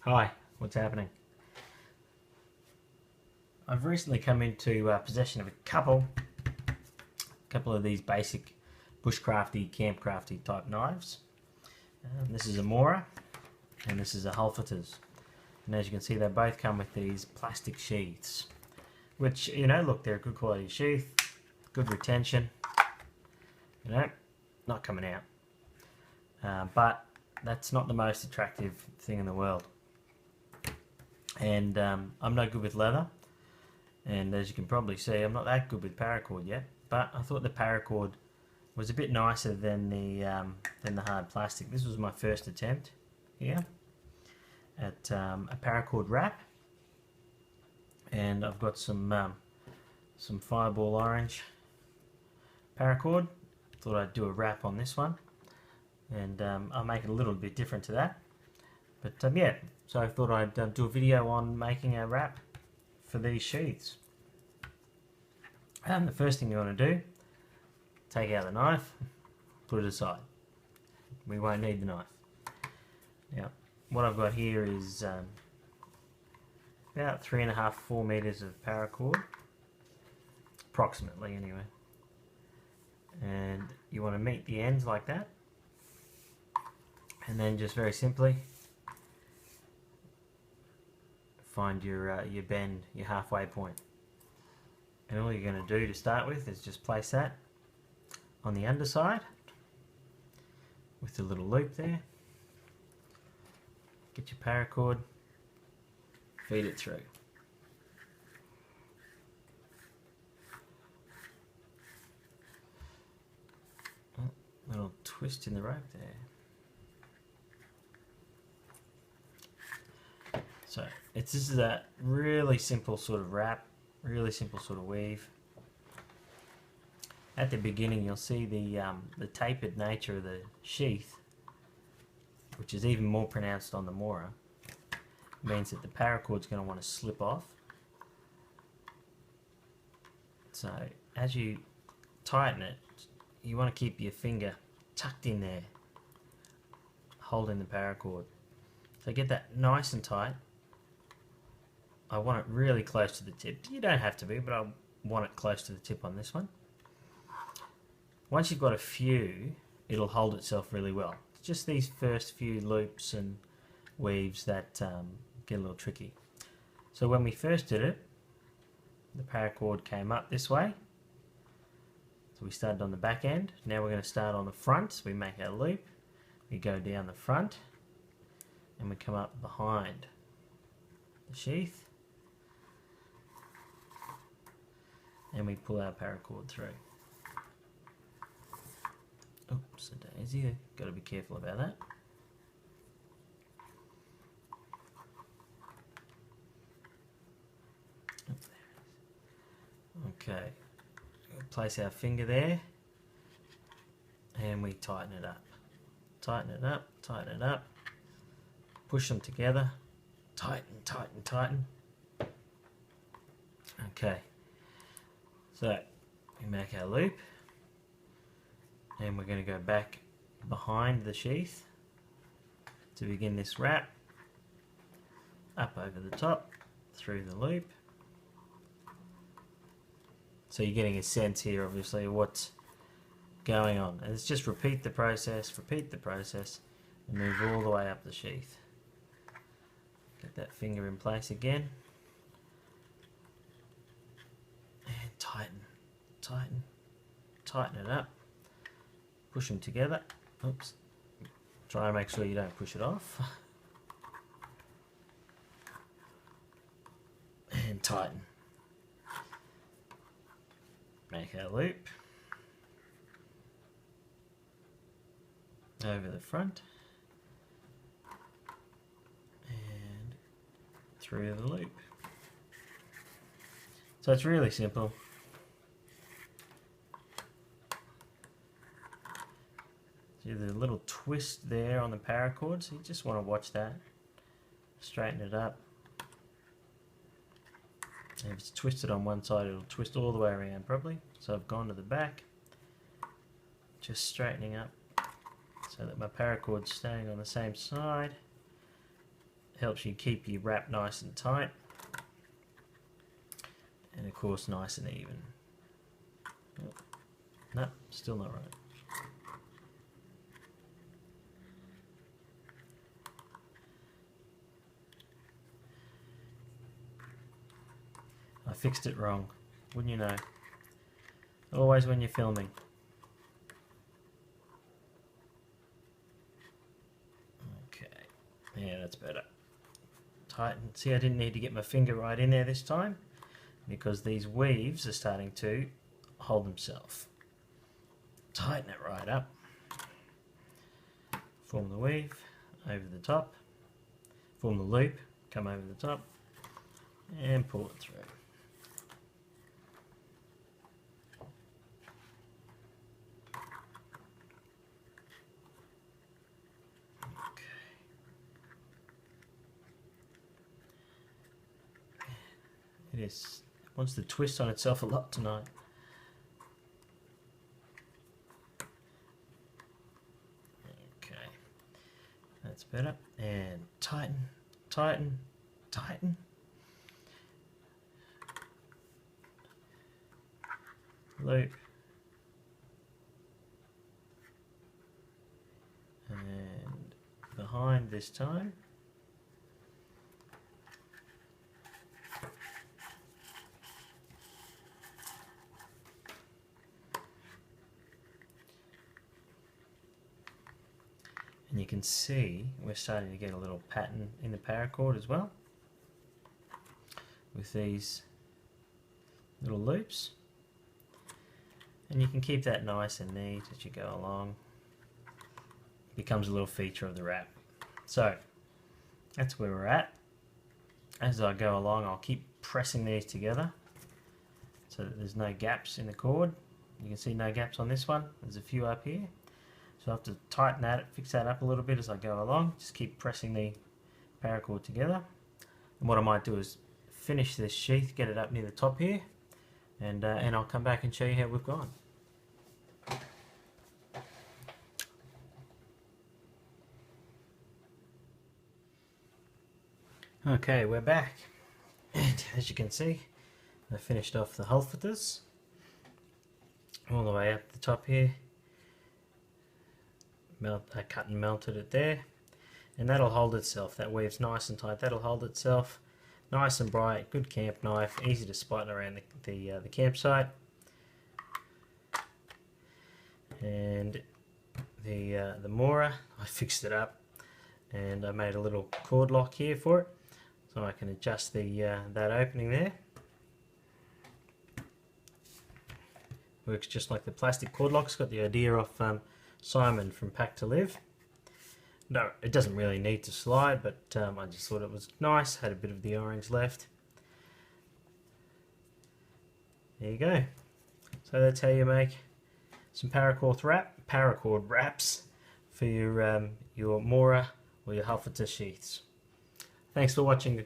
Hi, what's happening? I've recently come into possession of a couple of these basic bushcrafty, campcrafty type knives. This is a mora and this is a hultafors. And as you can see, they both come with these plastic sheaths, which, look, they're a good quality sheath, good retention, not coming out. But that's not the most attractive thing in the world. And I'm no good with leather, and as you can probably see, I'm not that good with paracord yet, but I thought the paracord was a bit nicer than the hard plastic. This was my first attempt here at a paracord wrap, and I've got some fireball orange paracord. Thought I'd do a wrap on this one, and I'll make it a little bit different to that, but yeah, so I thought I'd do a video on making a wrap for these sheaths. And the first thing you want to do, take out the knife, put it aside. We won't need the knife. Now, what I've got here is about 3.5–4 meters of paracord, approximately anyway. And you want to meet the ends like that, and then just very simply find your bend, your halfway point. And all you're going to do to start with is just place that on the underside with the little loop there. Get your paracord, feed it through. Oh, little twist in the rope there. So this is a really simple sort of wrap, really simple sort of weave. At the beginning you'll see the tapered nature of the sheath, which is even more pronounced on the mora. It means that the paracord's going to want to slip off. So as you tighten it, you want to keep your finger tucked in there, holding the paracord. So get that nice and tight. I want it really close to the tip. You don't have to be, but I want it close to the tip on this one. Once you've got a few, it'll hold itself really well. It's just these first few loops and weaves that get a little tricky. So when we first did it, the paracord came up this way. So we started on the back end. Now we're going to start on the front. So we make our loop, we go down the front, and we come up behind the sheath. And we pull our paracord through. Oops, a daisy, got to be careful about that. Okay, place our finger there, and we tighten it up. Tighten it up, tighten it up, push them together, tighten, tighten, tighten. Okay. So we make our loop, and we're going to go back behind the sheath to begin this wrap, up over the top, through the loop. So you're getting a sense here obviously of what's going on, and it's just repeat the process, and move all the way up the sheath. Get that finger in place again. Tighten, tighten, tighten it up, push them together. Oops, try and make sure you don't push it off. And tighten. Make our loop over the front and through the loop. So it's really simple. See the little twist there on the paracord, so you just want to watch that. Straighten it up. And if it's twisted on one side, it'll twist all the way around probably. So I've gone to the back, just straightening up so that my paracord's staying on the same side. helps you keep your wrap nice and tight, and of course nice and even. Oh, no, still not right. I fixed it wrong, wouldn't you know? Always when you're filming. Okay, yeah, that's better. Tighten. See, I didn't need to get my finger right in there this time because these weaves are starting to hold themselves. Tighten it right up. Form the weave over the top. Form the loop, come over the top, and pull it through. It wants to twist on itself a lot tonight. Okay, that's better. And tighten, tighten, tighten. Loop. And behind this time. And you can see we're starting to get a little pattern in the paracord as well with these little loops, and you can keep that nice and neat as you go along. It becomes a little feature of the wrap. So that's where we're at. As I go along, I'll keep pressing these together so that there's no gaps in the cord. You can see no gaps on this one. There's a few up here. So I have to tighten that, fix that up a little bit as I go along. Just keep pressing the paracord together. And what I might do is finish this sheath, get it up near the top here, and I'll come back and show you how we've gone. Okay, we're back. And as you can see, I finished off the hultafors all the way up the top here. I cut and melted it there, and that'll hold itself. That weave's nice and tight. That'll hold itself, nice and bright. Good camp knife, easy to spot around the campsite. And the mora, I fixed it up, and I made a little cord lock here for it, so I can adjust the that opening there. Works just like the plastic cord lock. It's got the idea of Simon from Pack to Live. No, it doesn't really need to slide, but I just thought it was nice. Had a bit of the orange left. There you go. So that's how you make some paracord wraps for your mora or your hultafor sheaths. Thanks for watching.